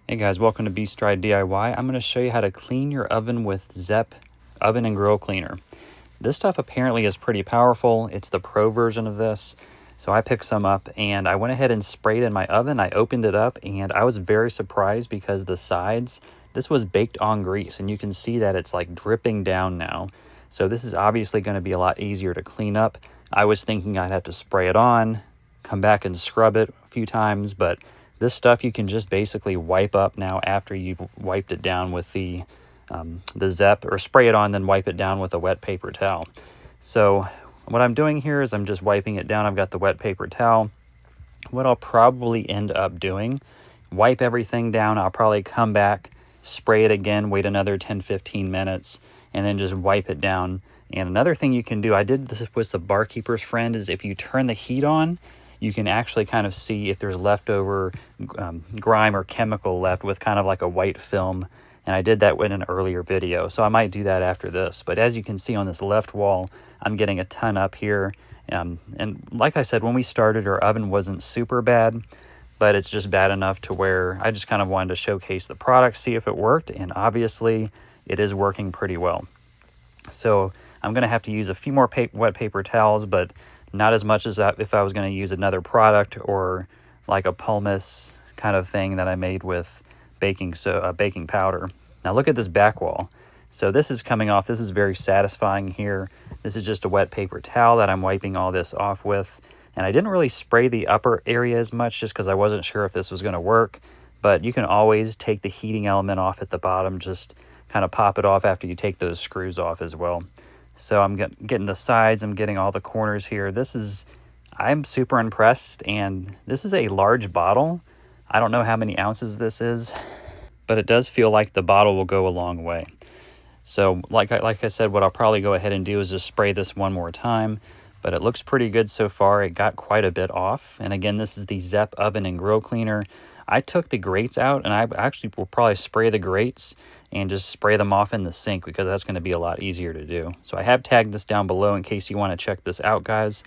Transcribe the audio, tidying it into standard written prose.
Hey guys, welcome to Beast Dry DIY. I'm going to show you how to clean your oven with Zepp Oven and Grill Cleaner. This stuff apparently is pretty powerful. It's the pro version of this. So I picked some up and I went ahead and sprayed in my oven. I opened it up and I was very surprised because the sides, this was baked on grease and you can see that it's like dripping down now. So this is obviously going to be a lot easier to clean up. I was thinking I'd have to spray it on, come back and scrub it a few times, but this stuff you can just basically wipe up now after you've wiped it down with the Zepp, or spray it on, then wipe it down with a wet paper towel. So what I'm doing here is I'm just wiping it down. I've got the wet paper towel. What I'll probably end up doing, wipe everything down. I'll probably come back, spray it again, wait another 10-15 minutes, and then just wipe it down. And another thing you can do, I did this with the barkeeper's friend, is if you turn the heat on, you can actually kind of see if there's leftover grime or chemical left with kind of like a white film. And I did that in an earlier video, so I might do that after this. But as you can see on this left wall, I'm getting a ton up here. And like I said, when we started, our oven wasn't super bad, but it's just bad enough to where I just kind of wanted to showcase the product, see if it worked, and obviously it is working pretty well. So I'm going to have to use a few more wet paper towels, but not as much as if I was going to use another product or like a pumice kind of thing that I made with baking powder. Now look at this back wall. So this is coming off. This is very satisfying here. This is just a wet paper towel that I'm wiping all this off with. And I didn't really spray the upper area as much just because I wasn't sure if this was going to work. But you can always take the heating element off at the bottom. Just kind of pop it off after you take those screws off as well. So I'm getting the sides, I'm getting all the corners here. I'm super impressed, and this is a large bottle. I don't know how many ounces this is, but it does feel like the bottle will go a long way. So like I said, what I'll probably go ahead and do is just spray this one more time, but it looks pretty good so far. It got quite a bit off. And again, this is the Zepp Oven and Grill Cleaner. I took the grates out, and I actually will probably spray the grates and just spray them off in the sink because that's going to be a lot easier to do. So I have tagged this down below in case you want to check this out, guys.